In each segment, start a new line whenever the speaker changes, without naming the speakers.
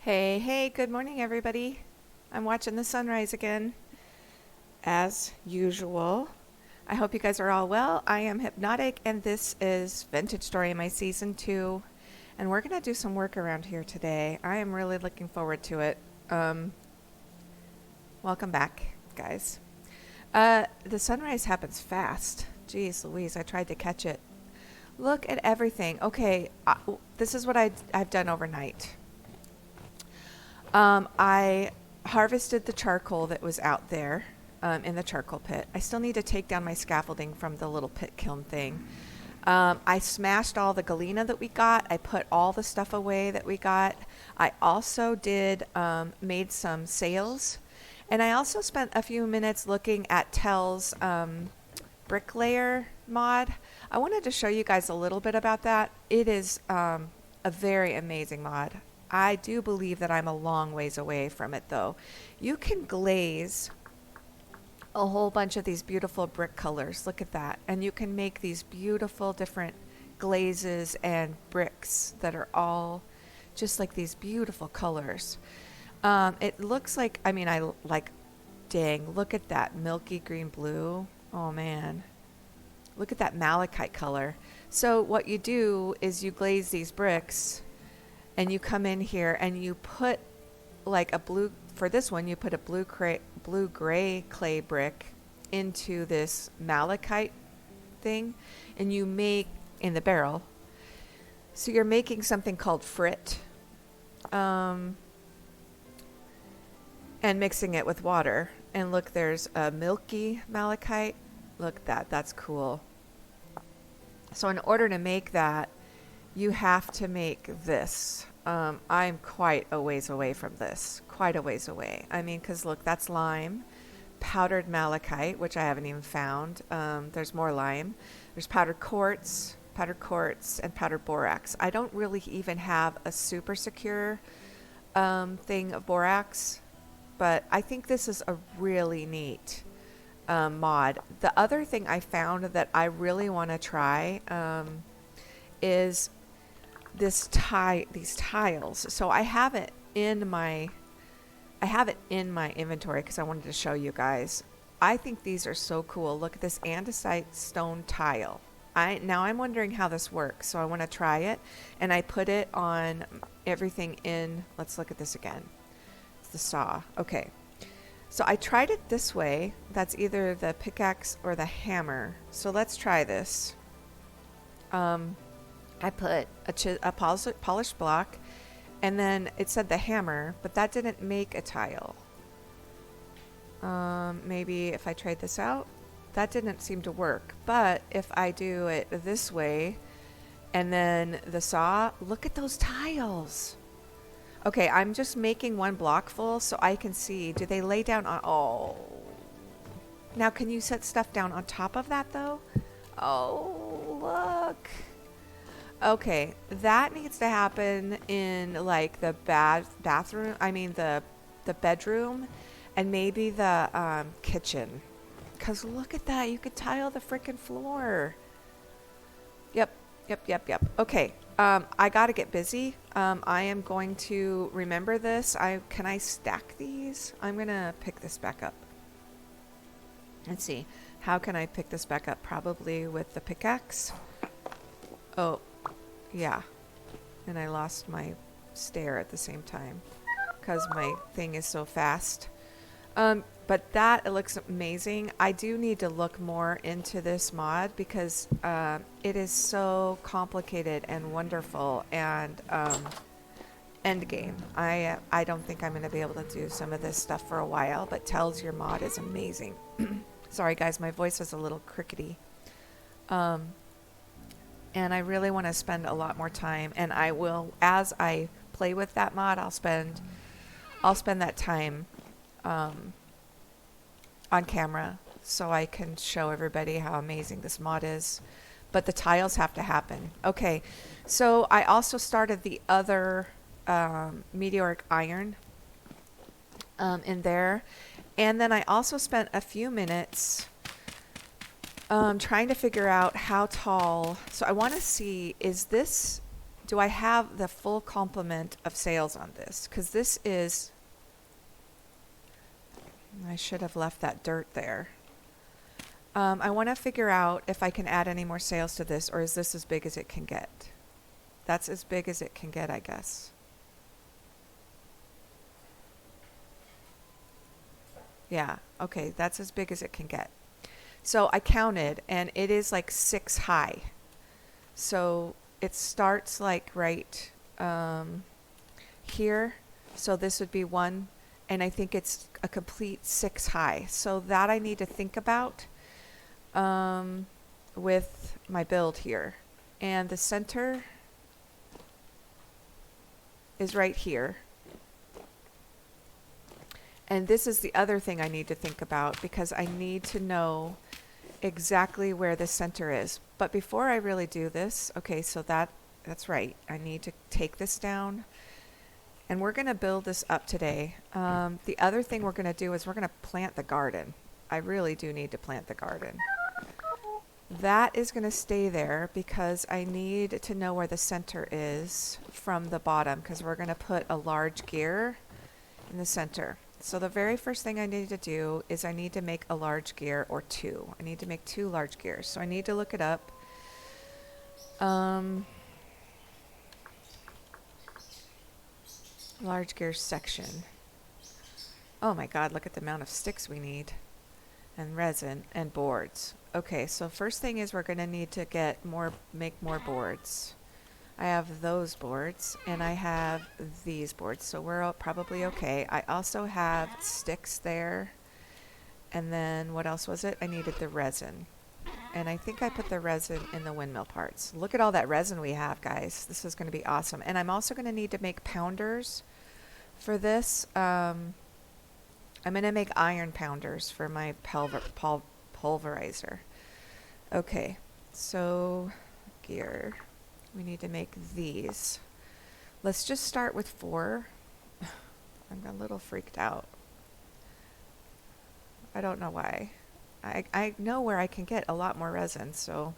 Hey, hey, good morning, everybody. I'm watching the sunrise again, as usual. I hope you guys are all well. I am Hypnotic, and this is Vintage Story, my season 2. And we're going to do some work around here today. I am really looking forward to it. Welcome back, guys. The sunrise happens fast. Jeez Louise, I tried to catch it. Look at everything. Okay, this is what I've done overnight. I harvested the charcoal that was out there in the charcoal pit. I still need to take down my scaffolding from the little pit kiln thing. I smashed all the galena that we got. I put all the stuff away that we got. I also made some sails. And I also spent a few minutes looking at Tell's bricklayer mod. I wanted to show you guys a little bit about that. It is a very amazing mod. I do believe that I'm a long ways away from it, though. You can glaze a whole bunch of these beautiful brick colors. Look at that. And you can make these beautiful different glazes and bricks that are all just like these beautiful colors. It looks like, dang, look at that milky green blue. Oh, man. Look at that malachite color. So what you do is you glaze these bricks, and you come in here and you put like a blue, for this one, you put a blue-gray clay brick into this malachite thing, and you make in the barrel. So you're making something called frit, and mixing it with water. And look, there's a milky malachite. Look at that. That's cool. So in order to make that, you have to make this. I'm quite a ways away from this. Quite a ways away. I mean, because look, that's lime, powdered malachite, which I haven't even found. There's more lime. There's powdered quartz, and powdered borax. I don't really even have a super secure thing of borax, but I think this is a really neat mod. The other thing I found that I really want to try is these tiles. So I have it in my inventory because I wanted to show you guys. I think these are so cool. Look at this andesite stone tile. I'm wondering how this works, so I want to try it, and I put it on everything in. Let's look at this again. It's the saw. Okay. So I tried it this way. That's either the pickaxe or the hammer. So let's try this. I put a polished block, and then it said the hammer, but that didn't make a tile. Maybe if I tried this out, that didn't seem to work. But if I do it this way, and then the saw, look at those tiles. Okay, I'm just making one block full so I can see. Do they lay down on... Oh. Now, can you set stuff down on top of that, though? Oh, look. Okay, that needs to happen in, like, the bathroom. I mean, the bedroom and maybe the kitchen. Because look at that. You could tile the freaking floor. Yep. Okay. I got to get busy. I am going to remember this. Can I stack these? I'm going to pick this back up. Let's see. How can I pick this back up? Probably with the pickaxe. Oh, yeah. And I lost my stair at the same time because my thing is so fast. But it looks amazing. I do need to look more into this mod because it is so complicated and wonderful and end game. I don't think I'm going to be able to do some of this stuff for a while, but Tells Your mod is amazing. Sorry guys, my voice is a little crickety. And I really want to spend a lot more time, and I will, as I play with that mod, I'll spend that time on camera so I can show everybody how amazing this mod is. But the tiles have to happen. Okay, so I also started the other meteoric iron in there, and then I also spent a few minutes trying to figure out how tall. So I want to see, is this do I have the full complement of sails on this? Because this is, I should have left that dirt there. I want to figure out if I can add any more sails to this, or is this as big as it can get? That's as big as it can get, I guess. Yeah, okay, that's as big as it can get. So I counted, and it is like 6 high. So it starts like right here. So this would be 1, and I think it's a complete 6 high. So that I need to think about with my build here. And the center is right here. And this is the other thing I need to think about, because I need to know exactly where the center is. But before I really do this, okay, so that's right. I need to take this down, and we're going to build this up today. The other thing we're going to do is we're going to plant the garden. I really do need to plant the garden. That is going to stay there because I need to know where the center is from the bottom, because we're going to put a large gear in the center. So the very first thing I need to do is I need to make a large gear, or 2. I need to make 2 large gears. So I need to look it up. Large gear section. Oh my God, look at the amount of sticks we need, and resin and boards. Okay, so first thing is we're going to need to make more boards. I have those boards, and I have these boards, so we're probably okay. I also have sticks there, and then what else was it? I needed the resin, and I think I put the resin in the windmill parts. Look at all that resin we have, guys. This is going to be awesome. And I'm also going to need to make pounders for this. I'm going to make iron pounders for my pulverizer. Okay, so gear. We need to make these. Let's just start with 4. I'm a little freaked out. I don't know why. I know where I can get a lot more resin, so.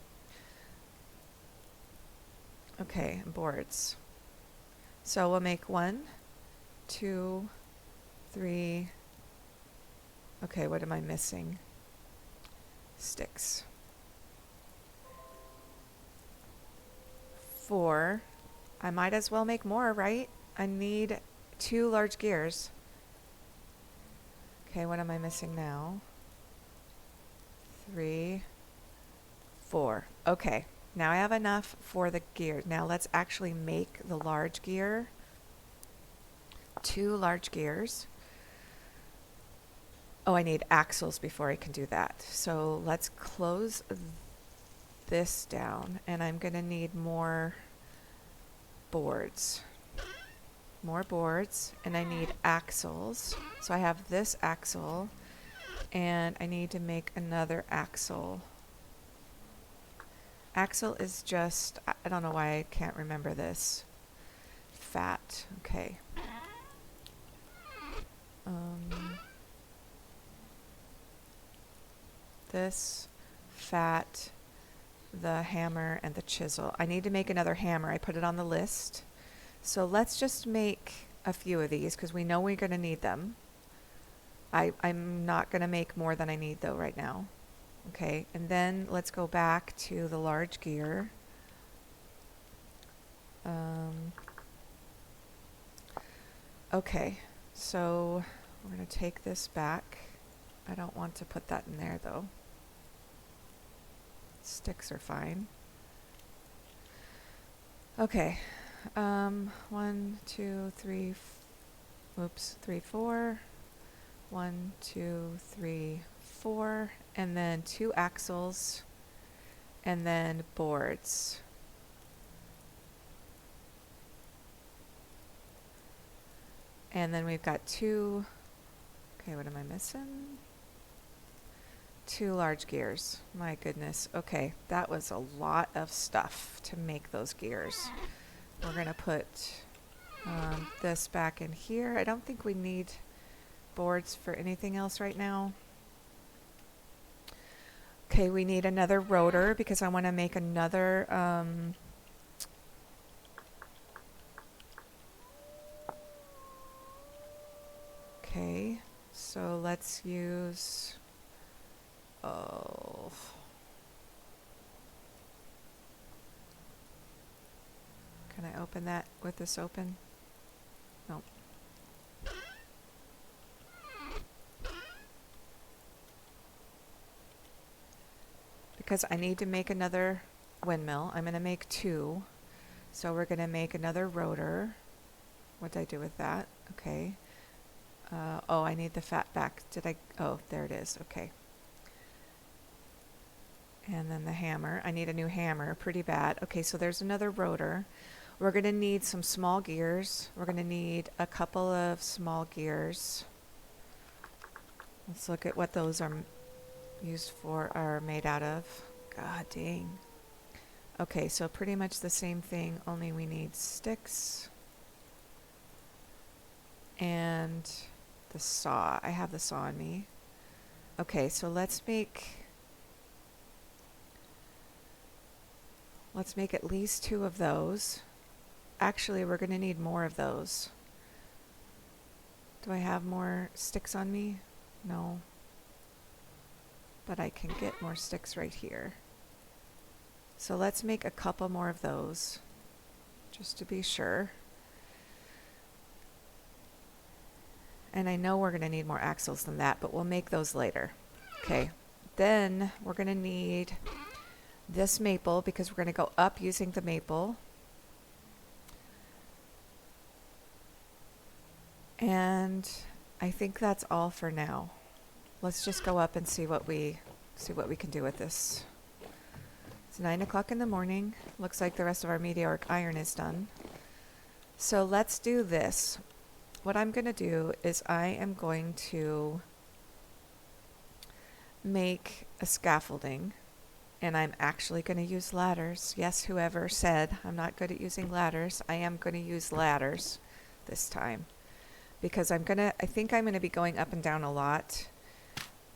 Okay, boards. So we'll make 1, 2, 3. Okay, what am I missing? Sticks. 4. I might as well make more, right? I need 2 large gears. Okay, what am I missing now? 3, 4. Okay, now I have enough for the gears. Now let's actually make the large gear. 2 large gears. Oh, I need axles before I can do that. So let's close this down, and I'm going to need more boards. More boards, and I need axles. So I have this axle, and I need to make another axle. Axle is just, I don't know why I can't remember this. Fat, okay. This, fat, the hammer, and the chisel. I need to make another hammer. I put it on the list. So let's just make a few of these, because we know we're going to need them. I'm not going to make more than I need though right now. Okay, and then let's go back to the large gear. Okay, so we're going to take this back. I don't want to put that in there though. Sticks are fine. Okay. 1, 2, 3, 3, 4. 1, 2, 3, 4. And then 2 axles. And then boards. And then we've got 2. Okay, what am I missing? 2 large gears. My goodness. Okay, that was a lot of stuff to make those gears. We're going to put this back in here. I don't think we need boards for anything else right now. Okay, we need another rotor because I want to make another Okay, so let's use, oh, can I open that with this open? No. Because I need to make another windmill. I'm going to make 2. So we're going to make another rotor. What did I do with that? Okay. Oh, I need the fat back. Oh, there it is. Okay. And then the hammer. I need a new hammer pretty bad. Okay, so there's another rotor. We're going to need some small gears. We're going to need a couple of small gears. Let's look at what those are made out of. God dang. Okay, so pretty much the same thing, only we need sticks and the saw. I have the saw on me. Okay, so let's make at least 2 of those. Actually, we're going to need more of those. Do I have more sticks on me? No. But I can get more sticks right here. So let's make a couple more of those, just to be sure. And I know we're going to need more axles than that, but we'll make those later. Okay, then we're going to need this maple because we're going to go up using the maple. And I think that's all for now. Let's just go up and see what we can do with this. It's 9 o'clock in the morning. Looks like the rest of our meteoric iron is done. So let's do this. What I'm going to do is I am going to make a scaffolding, and I'm actually going to use ladders. Yes, whoever said I'm not good at using ladders, I am going to use ladders this time because I think I'm going to be going up and down a lot.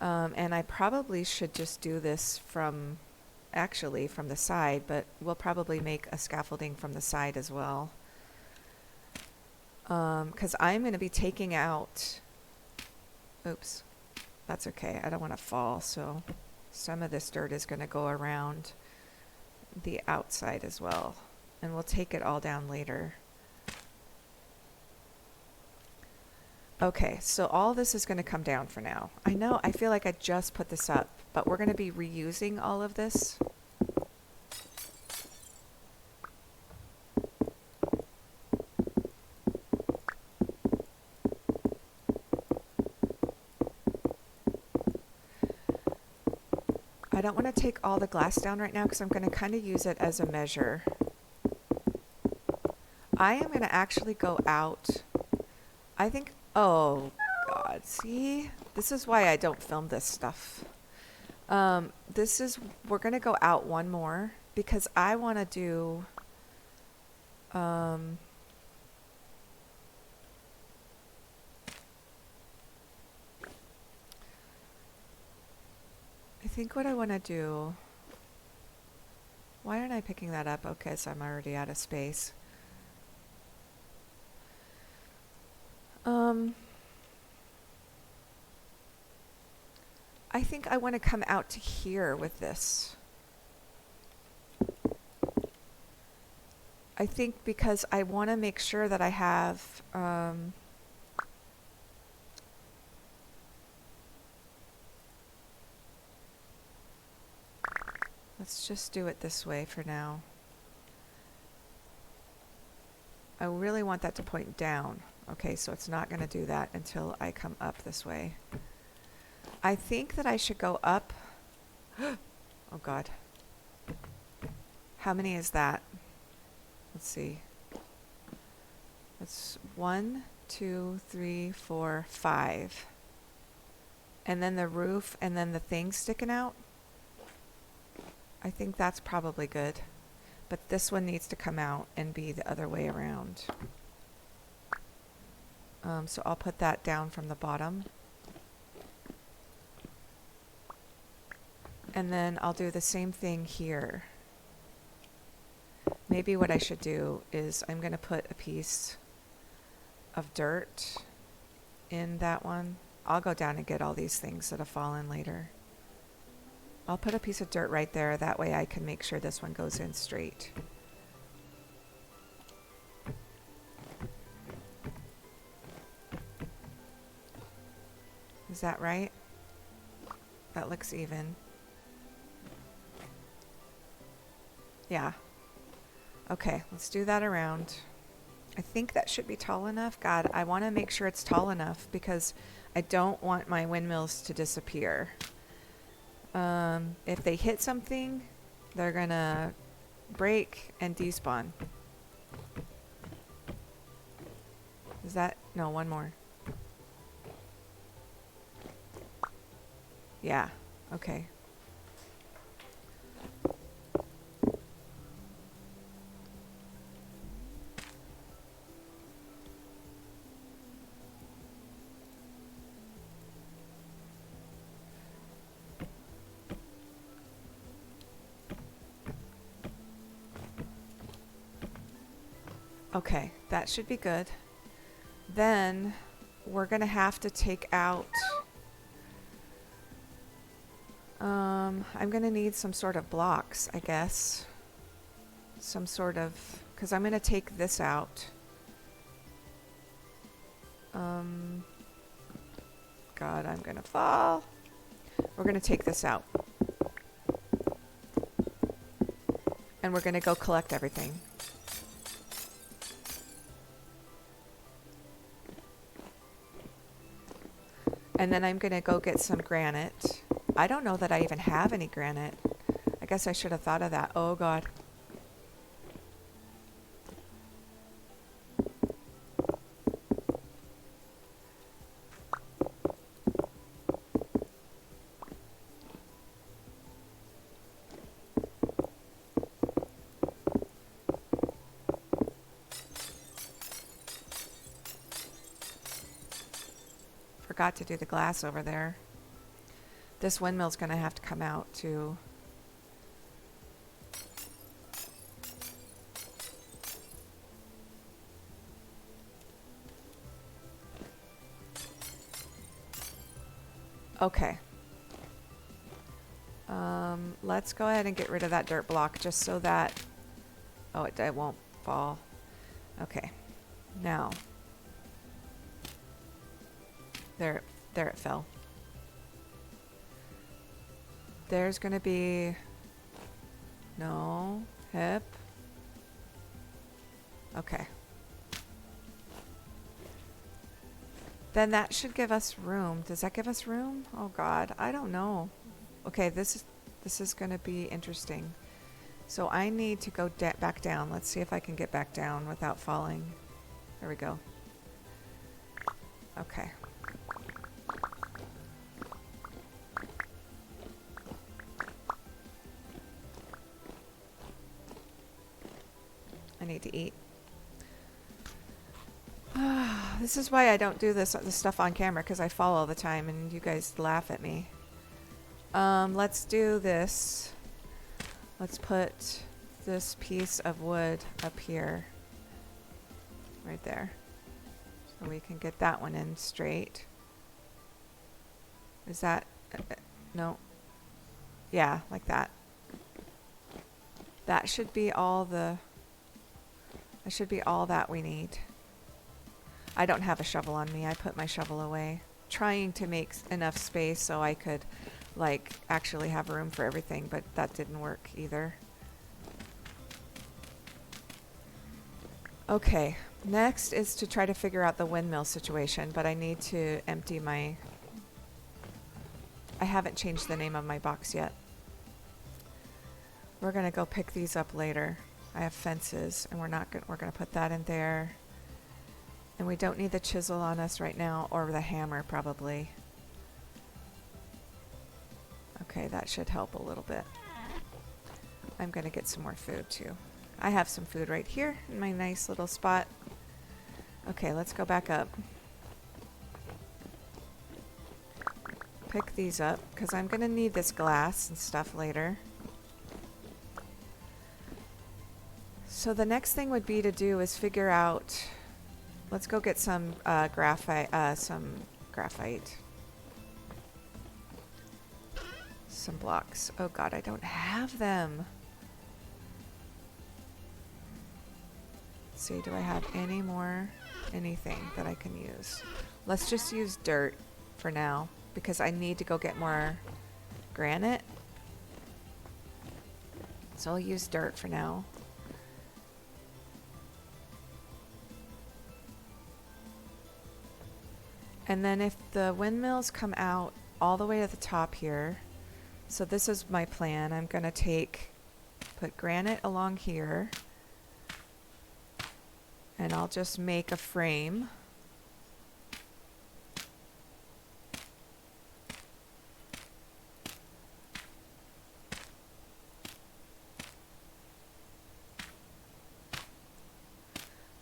And I probably should just do this from the side, but we'll probably make a scaffolding from the side as well. Because I'm going to be taking out, oops, that's okay. I don't want to fall, so some of this dirt is going to go around the outside as well. And we'll take it all down later. Okay, so all this is going to come down for now. I know, I feel like I just put this up, but we're going to be reusing all of this. I don't want to take all the glass down right now because I'm going to kind of use it as a measure. I am going to actually go out. I think, oh God, see? This is why I don't film this stuff. We're going to go out one more because I want to do, I think what I want to do, why aren't I picking that up? Okay, so I'm already out of space. I think I want to come out to here with this. I think because I want to make sure that I have, let's just do it this way for now. I really want that to point down. Okay, so it's not going to do that until I come up this way. I think that I should go up. Oh God. How many is that? Let's see. That's 1, 2, 3, 4, 5. And then the roof and then the thing sticking out. I think that's probably good. But this one needs to come out and be the other way around. So I'll put that down from the bottom. And then I'll do the same thing here. Maybe what I should do is I'm going to put a piece of dirt in that one. I'll go down and get all these things that have fallen later. I'll put a piece of dirt right there. That way I can make sure this one goes in straight. Is that right? That looks even. Yeah. Okay, let's do that around. I think that should be tall enough. God, I want to make sure it's tall enough because I don't want my windmills to disappear. If they hit something, they're gonna break and despawn. Is that? No, one more. Yeah, okay. Okay, that should be good. Then we're gonna have to take out I'm gonna need some sort of blocks, I guess. Some sort of, because I'm gonna take this out. God, I'm gonna fall. We're gonna take this out. And we're gonna go collect everything. And then I'm gonna go get some granite. I don't know that I even have any granite. I guess I should have thought of that. Oh God. Forgot to do the glass over there. This windmill's gonna have to come out too. Okay. Let's go ahead and get rid of that dirt block just so that, oh, it won't fall. Okay. Now. There it fell. There's gonna be no hip. Okay. Then that should give us room. Does that give us room? Oh God, I don't know. Okay, this is gonna be interesting. So I need to go back down. Let's see if I can get back down without falling. There we go. Okay. I need to eat. This is why I don't do this stuff on camera, because I fall all the time and you guys laugh at me. Let's do this. Let's put this piece of wood up here. Right there. So we can get that one in straight. Is that... no. Yeah, like that. That should be all the... That should be all that we need. I don't have a shovel on me. I put my shovel away. Trying to make enough space so I could, like, actually have room for everything, but that didn't work either. Okay, next is to try to figure out the windmill situation, but I need to empty my... I haven't changed the name of my box yet. We're gonna go pick these up later. I have fences, and we're gonna put that in there. And we don't need the chisel on us right now, or the hammer probably. Okay, that should help a little bit. I'm gonna get some more food too. I have some food right here in my nice little spot. Okay, let's go back up. Pick these up, because I'm gonna need this glass and stuff later. So the next thing would be to do is figure out Let's go get some graphite. Some blocks. Oh god, I don't have them. Let's see, do I have any more anything that I can use? Let's just use dirt for now because I need to go get more granite. So I'll use dirt for now. And then if the windmills come out all the way to the top here, so this is my plan. I'm going to put granite along here, and I'll just make a frame.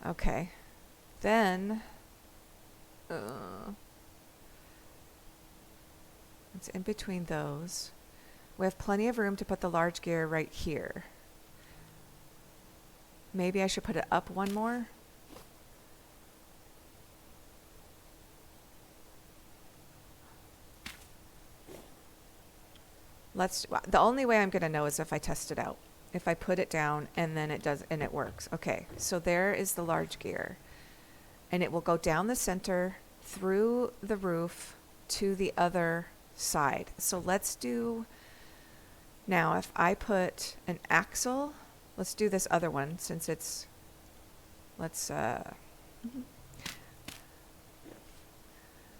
Okay, then it's in between those. We have plenty of room to put the large gear right here. Maybe I should put it up one more. The only way I'm going to know is if I test it out. If I put it down and then it does, and it works. Okay, so there is the large gear. And it will go down the center, through the roof, to the other side. So let's do, now if I put an axle, let's do this other one since it's,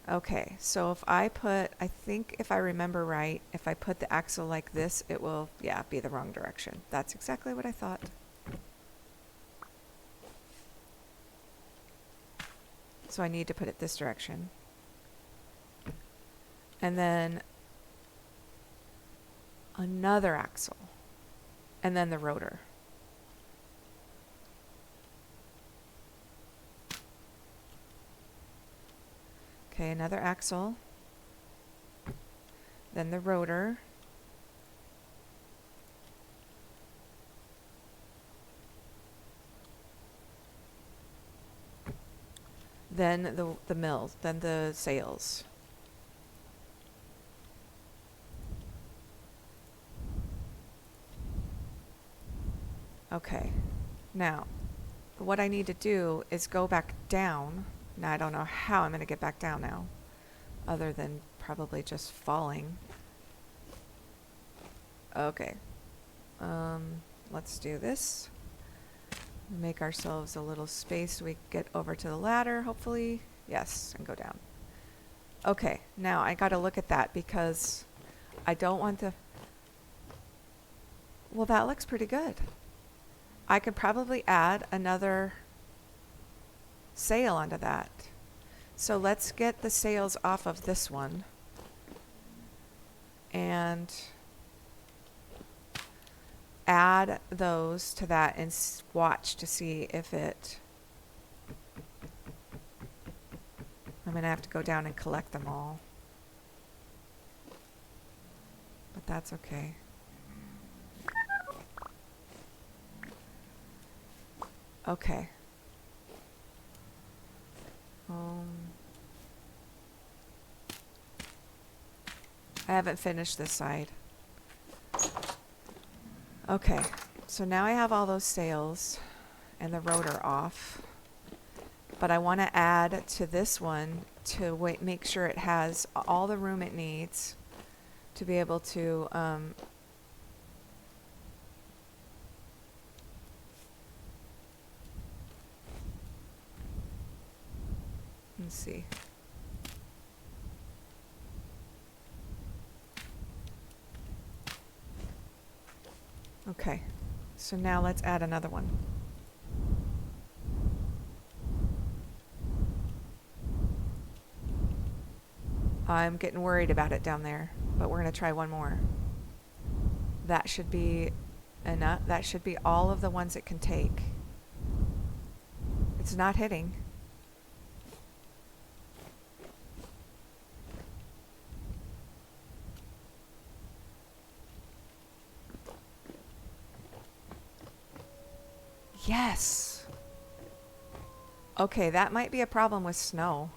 okay, so if I put, I think if I remember right, if I put the axle like this, it will, yeah, be the wrong direction. That's exactly what I thought. So I need to put it this direction. And then another axle. And then the rotor. Okay, another axle. Then the rotor. Then the mills, then the sails. Okay, now what I need to do is go back down. Now I don't know how I'm going to get back down now, other than probably just falling. Okay, let's do this. Make ourselves a little space so we get over to the ladder, hopefully. Yes, and go down. Okay, now I got to look at that because I don't want to... Well, that looks pretty good. I could probably add another sail onto that. So let's get the sails off of this one. And add those to that and watch to see if it... I'm going to have to go down and collect them all. But that's okay. Okay. I haven't finished this side. Okay, so now I have all those sails and the rotor off, but I want to add to this one to make sure it has all the room it needs to be able to let's see. Okay, so now let's add another one. I'm getting worried about it down there, but we're going to try one more. That should be enough. That should be all of the ones it can take. It's not hitting. Yes. Okay, that might be a problem with snow.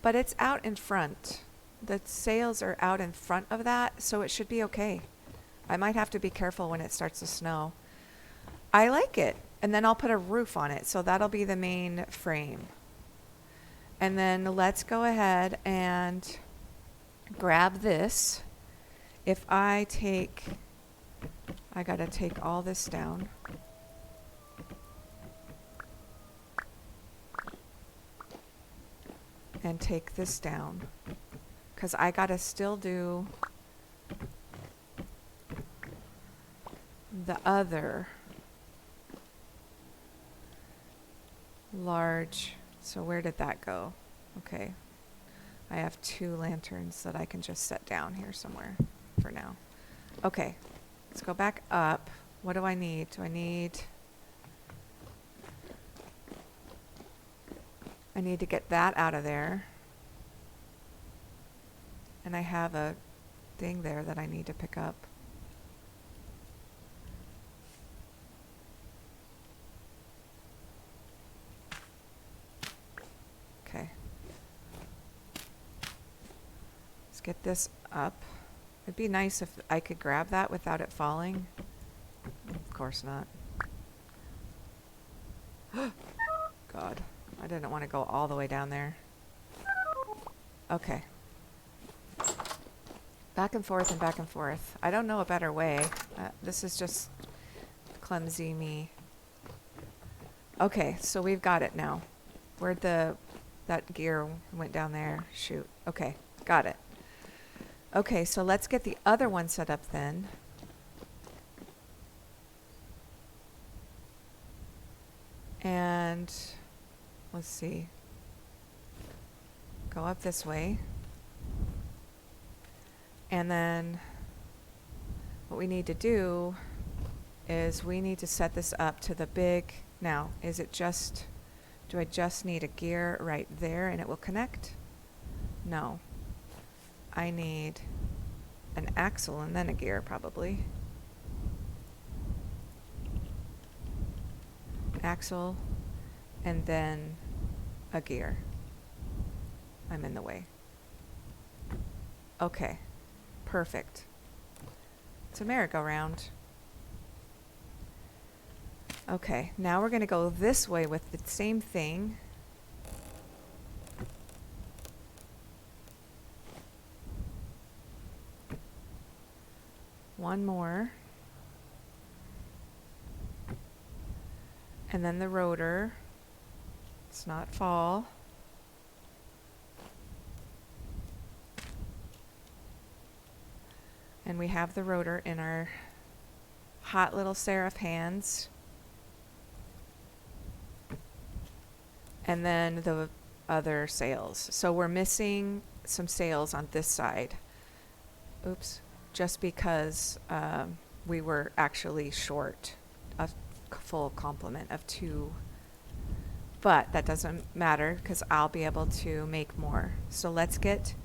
But it's out in front. The sails are out in front of that, so it should be okay. I might have to be careful when it starts to snow. I like it. And then I'll put a roof on it, so that'll be the main frame. And then let's go ahead and grab this. If I gotta take all this down. And take this down. Because I gotta still do the other large. So where did that go? Okay. I have 2 lanterns that I can just set down here somewhere for now. Okay. Let's go back up. What do I need? I need to get that out of there. And I have a thing there that I need to pick up. Okay. Let's get this up. It'd be nice if I could grab that without it falling. Of course not. God, I didn't want to go all the way down there. Okay. Back and forth and back and forth. I don't know a better way. This is just clumsy me. Okay, so we've got it now. Where'd that gear went down there? Shoot. Okay, got it. Okay, so let's get the other one set up then. And let's see. Go up this way. And then what we need to do is we need to set this up to the big. Now, is it just, do I just need a gear right there and it will connect? No. I need an axle and then a gear probably. Axle and then a gear. I'm in the way. Okay. Perfect. It's a merry-go-round. Okay, now we're going to go this way with the same thing. One more. And then the rotor. Let's not fall. And we have the rotor in our hot little serif hands. And then the other sails. So we're missing some sails on this side. Oops. Just because we were actually short a full complement of 2. But that doesn't matter because I'll be able to make more. So let's get...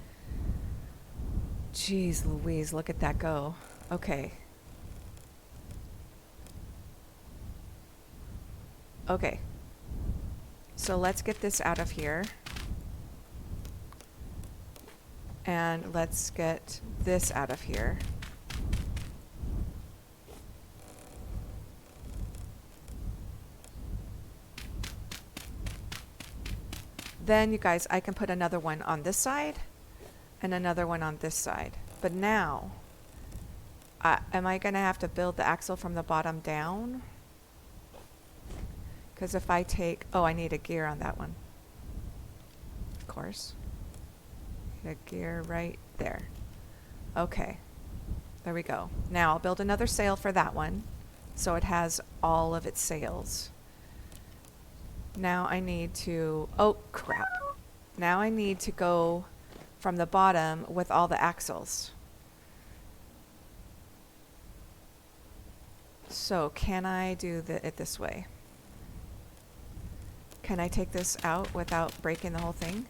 Jeez Louise, look at that go. Okay. Okay. So let's get this out of here. And let's get this out of here. Then, you guys, I can put another one on this side and another one on this side. But now, am I going to have to build the axle from the bottom down? Because if I take... Oh, I need a gear on that one. Of course. Need a gear right there. Okay. There we go. Now I'll build another sail for that one. So it has all of its sails. Now I need to... Oh, crap. Now I need to go from the bottom with all the axles. So can I do it this way? Can I take this out without breaking the whole thing?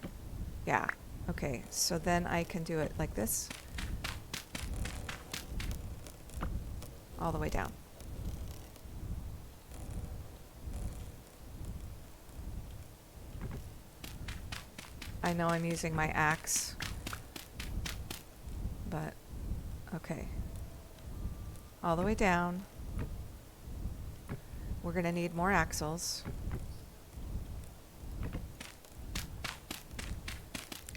Yeah. Okay, so then I can do it like this. All the way down. I know I'm using my axe, but okay. All the way down. We're going to need more axles.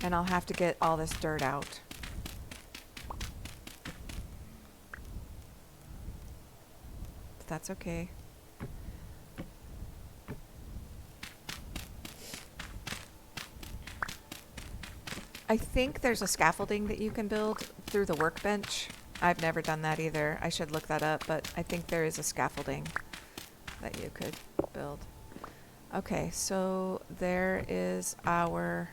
And I'll have to get all this dirt out. But that's okay. I think there's a scaffolding that you can build through the workbench. I've never done that either. I should look that up, but I think there is a scaffolding that you could build. Okay, so there is our...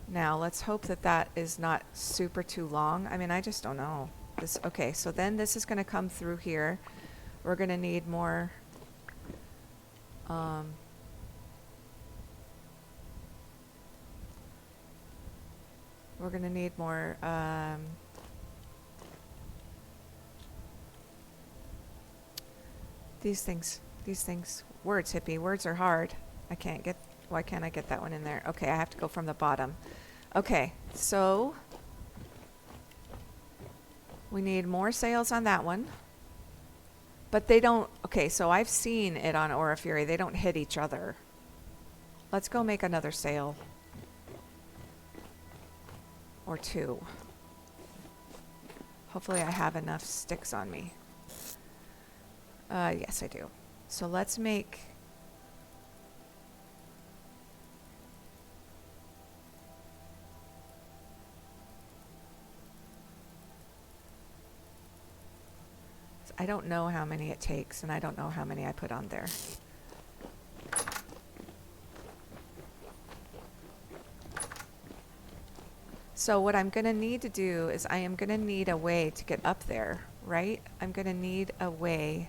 Now, let's hope that that is not super too long. I mean, I just don't know. This, okay, so then this is going to come through here. We're going to need more... we're going to need more... These things. Words, hippie. Words are hard. I can't get... Why can't I get that one in there? Okay, I have to go from the bottom. Okay, so... we need more sails on that one. But they don't... Okay, so I've seen it on Aura Fury. They don't hit each other. Let's go make another sail. Or two. Hopefully I have enough sticks on me. Yes, I do. So let's make... I don't know how many it takes, and I don't know how many I put on there. So what I'm going to need to do is I am going to need a way to get up there, right? I'm going to need a way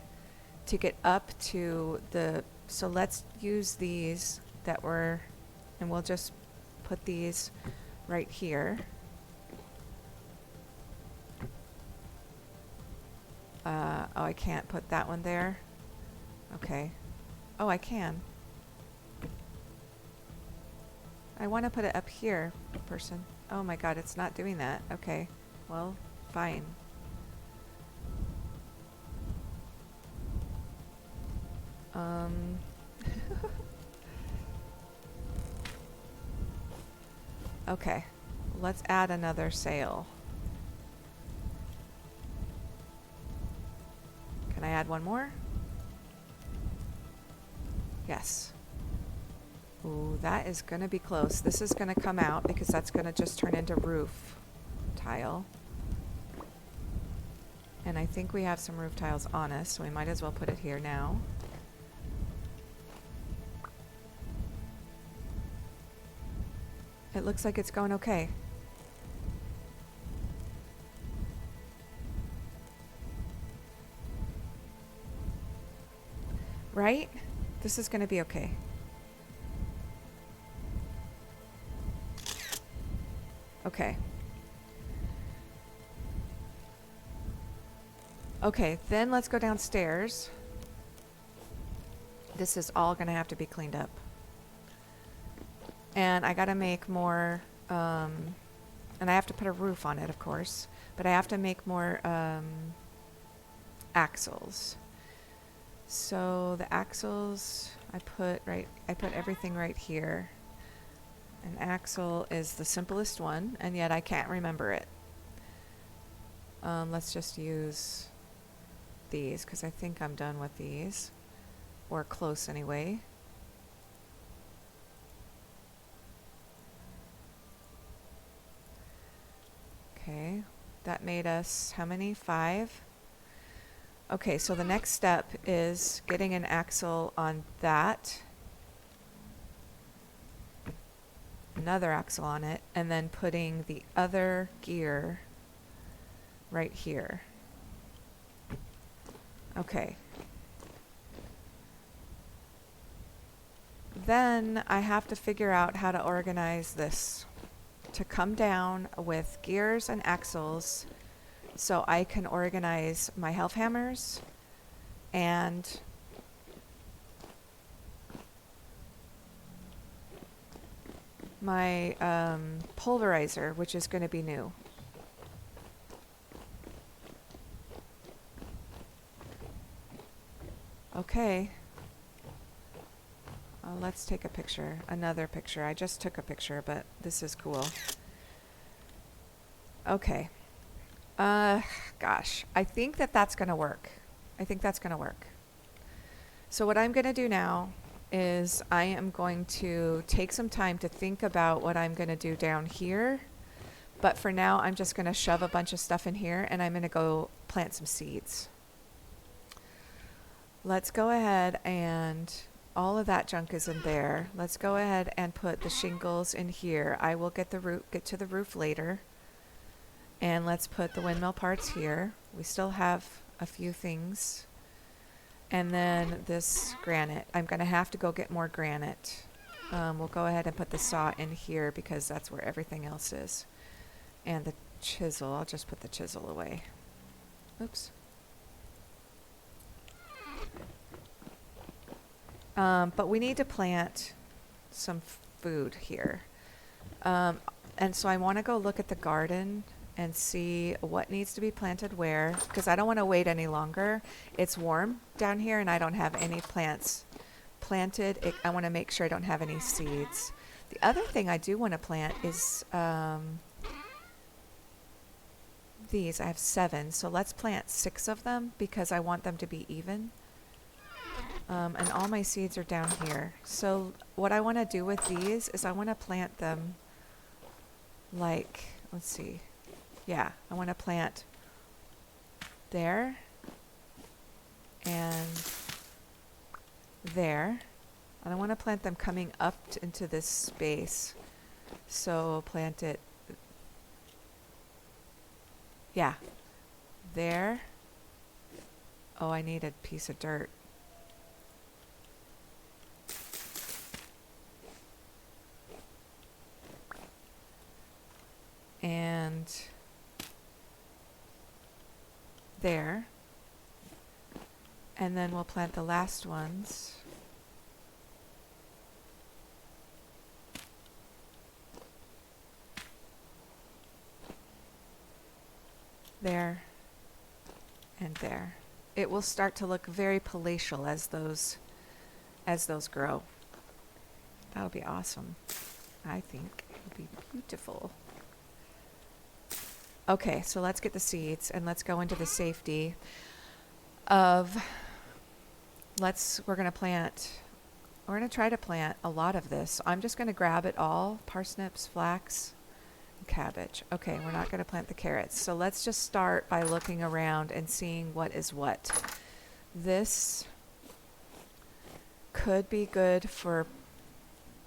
to get up to the... So let's use these that were... And we'll just put these right here. Oh, I can't put that one there. Okay. Oh, I can. I want to put it up here, person. Oh my god, it's not doing that. Okay. Well, fine. Okay. Let's add another sail. Can I add one more? Yes. Ooh, that is going to be close. This is going to come out because that's going to just turn into roof tile. And I think we have some roof tiles on us, so we might as well put it here now. It looks like it's going okay. Right? This is going to be okay. Okay. Okay, then let's go downstairs. This is all going to have to be cleaned up. And I got to make more, and I have to put a roof on it, of course, but I have to make more axles. So the axles I put everything right here. An axle is the simplest one, and yet I can't remember it. Let's just use these, because I think I'm done with these. Or close anyway. Okay, that made us how many? 5? Okay, so the next step is getting an axle on that. Another axle on it, and then putting the other gear right here. Okay. Then I have to figure out how to organize this to come down with gears and axles so I can organize my health hammers and my pulverizer, which is going to be new. Okay. Let's take a picture. Another picture. I just took a picture, but this is cool. Okay. Gosh. I think that that's going to work. I think that's going to work. So what I'm going to do now is I am going to take some time to think about what I'm going to do down here. But for now, I'm just going to shove a bunch of stuff in here, and I'm going to go plant some seeds. Let's go ahead and all of that junk is in there. Let's go ahead and put the shingles in here. I will get to the roof later. And let's put the windmill parts here. We still have a few things. And then this granite. I'm going to have to go get more granite. We'll go ahead and put the saw in here because that's where everything else is. And the chisel. I'll just put the chisel away. Oops. But we need to plant some food here. And so I want to go look at the garden and see what needs to be planted where, because I don't want to wait any longer. It's warm down here and I don't have any plants planted. I want to make sure I don't have any seeds. The other thing I do want to plant is these. I have 7, so let's plant 6 of them because I want them to be even. And all my seeds are down here. So what I want to do with these is I want to plant them like, let's see. Yeah, I want to plant there and there. And I want to plant them coming up into this space. So I'll plant it, yeah, there. Oh, I need a piece of dirt. And there. And then we'll plant the last ones. There and there. It will start to look very palatial as those grow. That'll be awesome. I think it'll be beautiful. Okay, so let's get the seeds and let's go into the safety of we're going to try to plant a lot of this. I'm just going to grab it all, parsnips, flax, and cabbage. Okay, we're not going to plant the carrots. So let's just start by looking around and seeing what is what. This could be good for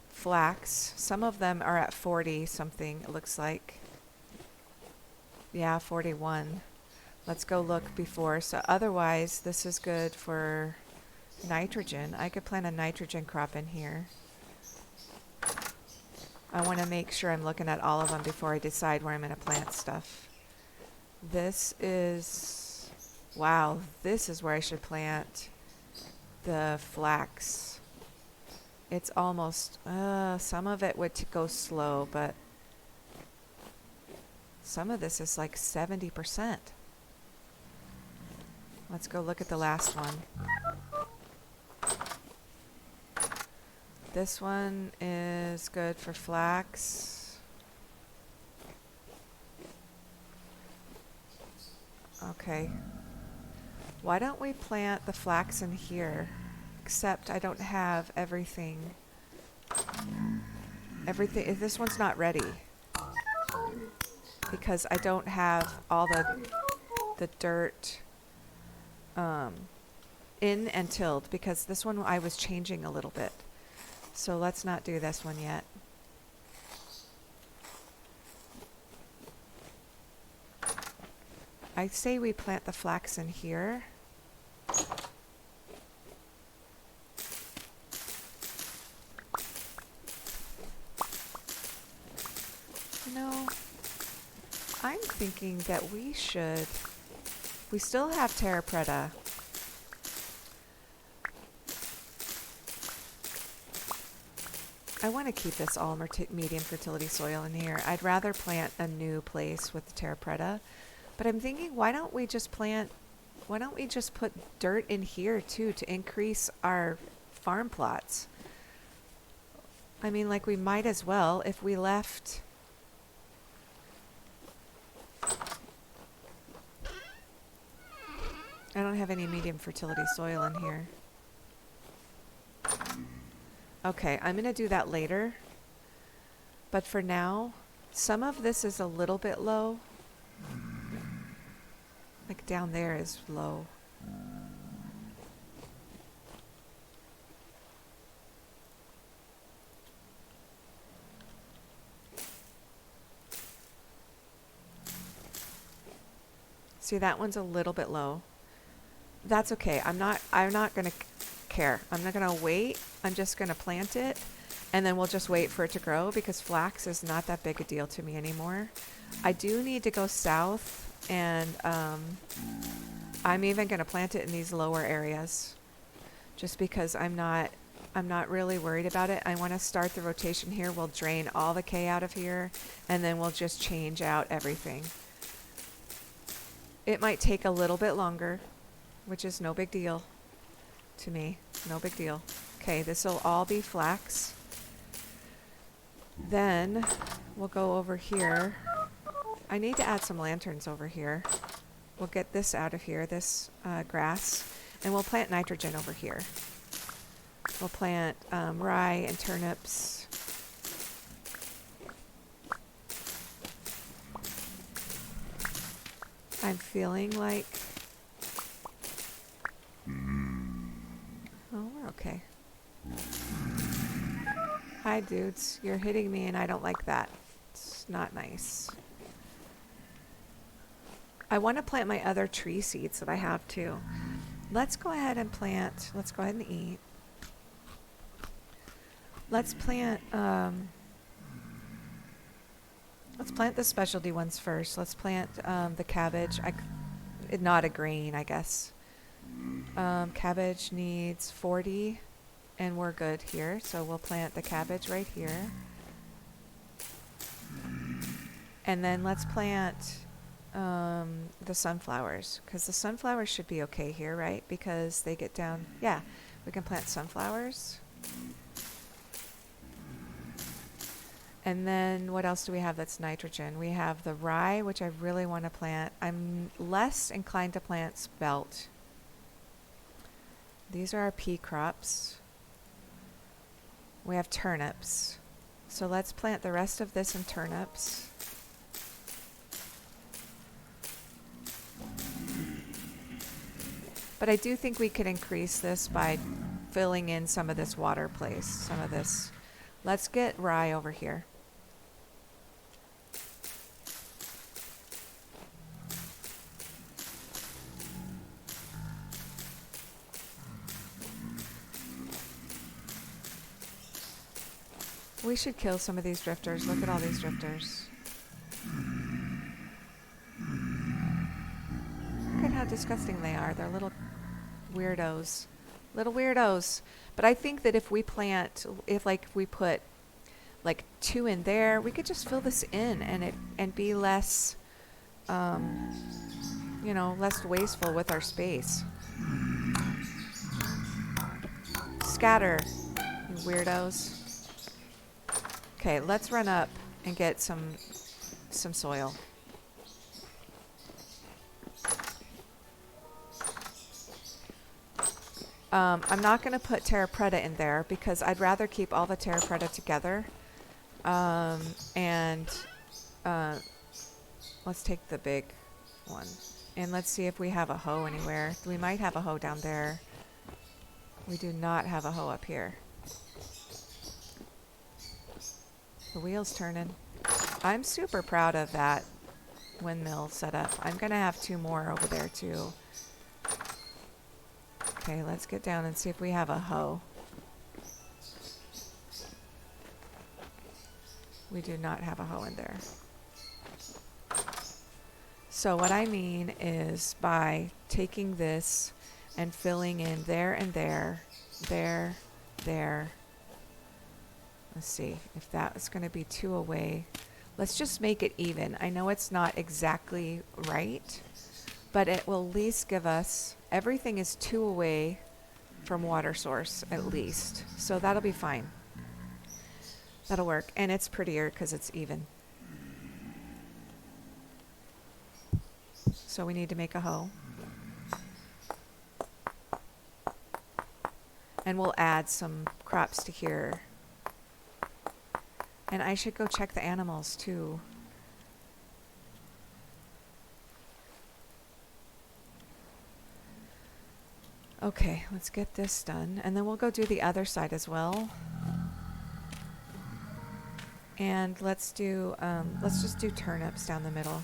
flax. Some of them are at 40 something, it looks like. Yeah, 41. Let's go look before. So otherwise, this is good for nitrogen. I could plant a nitrogen crop in here. I want to make sure I'm looking at all of them before I decide where I'm going to plant stuff. This is, wow, this is where I should plant the flax. It's almost, some of it would go slow, but some of this is like 70%. Let's go look at the last one. This one is good for flax. Okay. Why don't we plant the flax in here? Except I don't have everything. This one's not ready. Because I don't have all the dirt in and tilled, because this one I was changing a little bit. So let's not do this one yet. I say we plant the flax in here. No. I'm thinking that we still have terra preta. I want to keep this all medium fertility soil in here. I'd rather plant a new place with the terra preta, but I'm thinking, why don't we just put dirt in here too to increase our farm plots? I mean, like, we might as well if we left. I don't have any medium fertility soil in here. Okay, I'm going to do that later. But for now, some of this is a little bit low. Like down there is low. See, that one's a little bit low. That's okay. I'm not going to care. I'm not going to wait. I'm just going to plant it, and then we'll just wait for it to grow, because flax is not that big a deal to me anymore. I do need to go south, and I'm even going to plant it in these lower areas just because I'm not really worried about it. I want to start the rotation here. We'll drain all the K out of here, and then we'll just change out everything. It might take a little bit longer, which is no big deal to me. No big deal. Okay, this will all be flax. Then we'll go over here. I need to add some lanterns over here. We'll get this out of here, this grass, and we'll plant nitrogen over here. We'll plant rye and turnips. I'm feeling like... Oh, we're okay. Hi, dudes. You're hitting me, and I don't like that. It's not nice. I want to plant my other tree seeds that I have, too. Let's go ahead and plant... Let's go ahead and eat. Let's plant... Let's plant the specialty ones first. Let's plant the cabbage. Not a grain, I guess. Cabbage needs 40, and we're good here. So we'll plant the cabbage right here. And then let's plant the sunflowers, because the sunflowers should be okay here, right? Because they get down. Yeah, we can plant sunflowers. And then what else do we have that's nitrogen? We have the rye, which I really want to plant. I'm less inclined to plant spelt. These are our pea crops. We have turnips. So let's plant the rest of this in turnips. But I do think we could increase this by filling in some of this water place, some of this. Let's get rye over here. We should kill some of these drifters. Look at all these drifters. Look at how disgusting they are. They're little weirdos. Little weirdos. But I think that if we plant, if we put like 2 in there, we could just fill this in and be less, you know, less wasteful with our space. Scatter, you weirdos. Okay, let's run up and get some soil. I'm not going to put terra preta in there because I'd rather keep all the terra preta together. Let's take the big one. And let's see if we have a hoe anywhere. We might have a hoe down there. We do not have a hoe up here. The wheel's turning. I'm super proud of that windmill setup. I'm going to have 2 more over there too. Okay, let's get down and see if we have a hoe. We do not have a hoe in there. So what I mean is by taking this and filling in there and there, there, Let's see if that is going to be 2 away. Let's just make it even. I know it's not exactly right, but it will at least give us, everything is 2 away from water source at least. So that'll be fine. That'll work. And it's prettier because it's even. So we need to make a hoe. And we'll add some crops to here. And I should go check the animals too. Okay, let's get this done. And then we'll go do the other side as well. And let's just do turnips down the middle.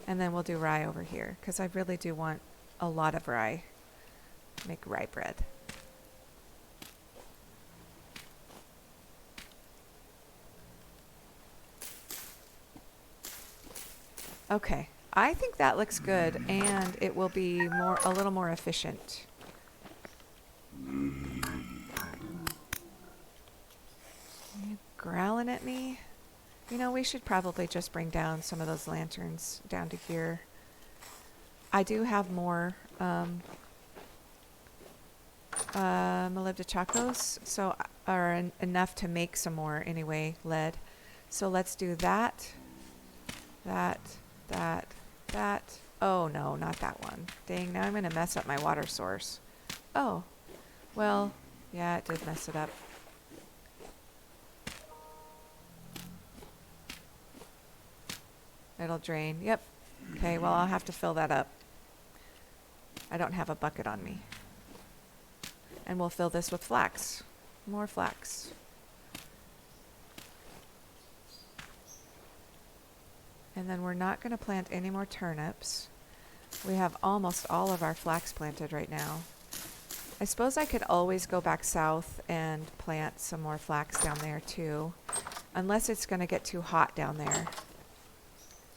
And then we'll do rye over here, because I really do want a lot of rye. Make rye bread. Okay, I think that looks good, and it will be a little more efficient. You growling at me? You know, we should probably just bring down some of those lanterns down to here. I do have more molybdechacos, so are enough to make some more anyway, lead. So let's do that. That. Oh no, not that one. Dang, now I'm going to mess up my water source. Oh, well, yeah, it did mess it up. It'll drain. Yep. Okay, well, I'll have to fill that up. I don't have a bucket on me. And we'll fill this with flax. More flax. And then we're not going to plant any more turnips. We have almost all of our flax planted right now. I suppose I could always go back south and plant some more flax down there too. Unless it's going to get too hot down there.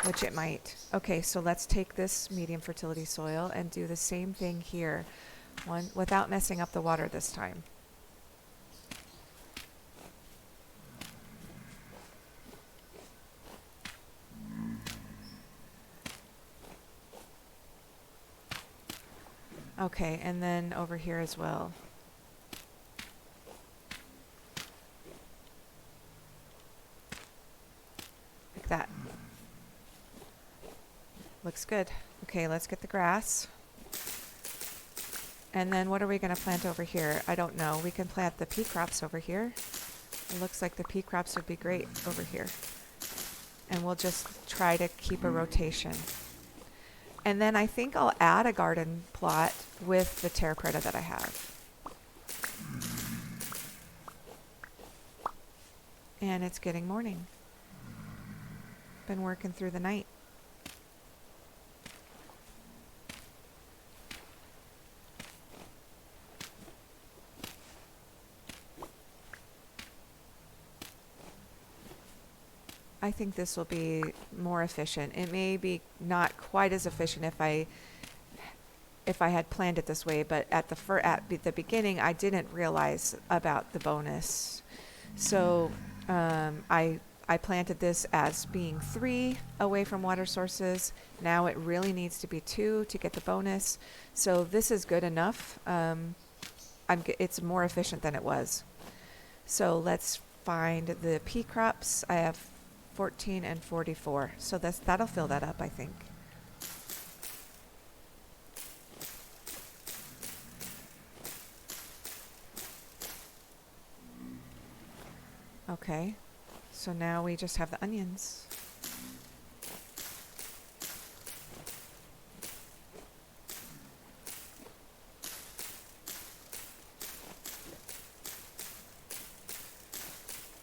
Which it might. Okay, so let's take this medium fertility soil and do the same thing here. One without messing up the water this time. Okay, and then over here as well. Like that. Looks good. Okay, let's get the grass. And then what are we going to plant over here? I don't know. We can plant the pea crops over here. It looks like the pea crops would be great over here. And we'll just try to keep a rotation. And then I think I'll add a garden plot with the terra preta that I have. And it's getting morning. Been working through the night. I think this will be more efficient. It may be not quite as efficient if I had planned it this way, but at the beginning I didn't realize about the bonus. So I planted this as being 3 away from water sources. Now it really needs to be 2 to get the bonus. So this is good enough. It's more efficient than it was. So let's find the pea crops. I have 14 and 44. So that'll fill that up, I think. Okay. So now we just have the onions.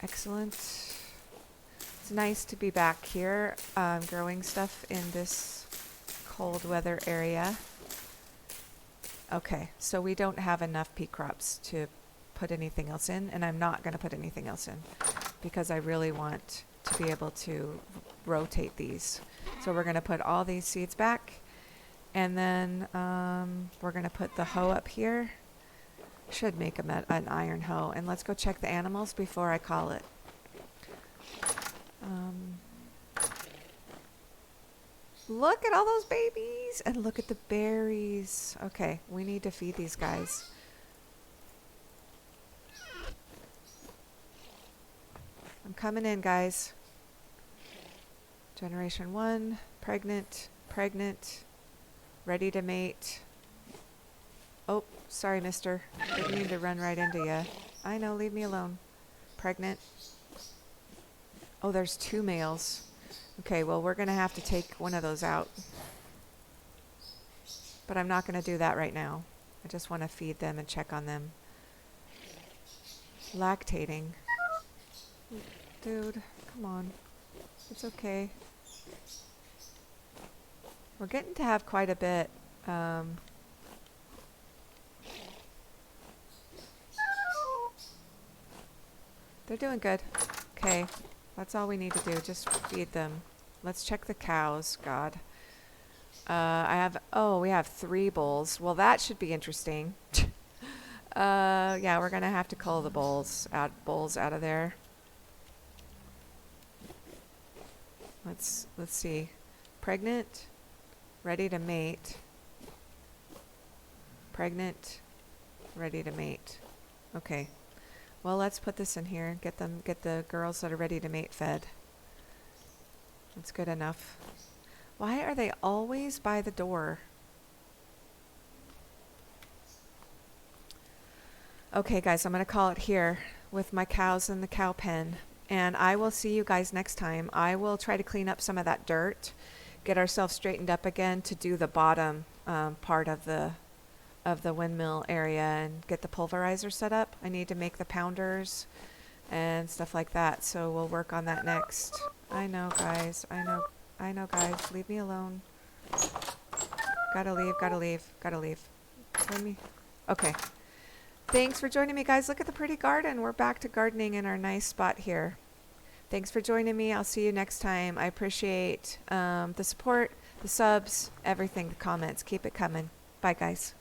Excellent. It's nice to be back here growing stuff in this cold weather area. Okay, so we don't have enough pea crops to put anything else in, and I'm not going to put anything else in because I really want to be able to rotate these. So we're going to put all these seeds back, and then we're going to put the hoe up here, Should make an iron hoe. And let's go check the animals before I call it. Look at all those babies. And look at the berries. Okay, we need to feed these guys. I'm coming in, guys. Generation 1, pregnant, ready to mate. Oh, sorry, mister. Didn't mean to run right into you. I know, leave me alone. Pregnant. Oh, there's 2 males. Okay, well, we're going to have to take one of those out. But I'm not going to do that right now. I just want to feed them and check on them. Lactating. Dude, come on. It's okay. We're getting to have quite a bit. They're doing good. Okay, that's all we need to do. Just feed them. Let's check the cows. God. We have 3 bulls. Well, that should be interesting. Yeah, we're gonna have to cull the bulls out of there. Let's see. Pregnant, ready to mate. Pregnant, ready to mate. Okay. Well, let's put this in here and get the girls that are ready to mate fed. That's good enough. Why are they always by the door? Okay, guys, I'm going to call it here with my cows in the cow pen. And I will see you guys next time. I will try to clean up some of that dirt, get ourselves straightened up again to do the bottom part of the windmill area and get the pulverizer set up. I need to make the pounders and stuff like that. So we'll work on that next. I know, guys. I know, guys. Leave me alone. Gotta leave. Let me. Okay. Thanks for joining me, guys. Look at the pretty garden. We're back to gardening in our nice spot here. Thanks for joining me. I'll see you next time. I appreciate the support, the subs, everything, the comments. Keep it coming. Bye, guys.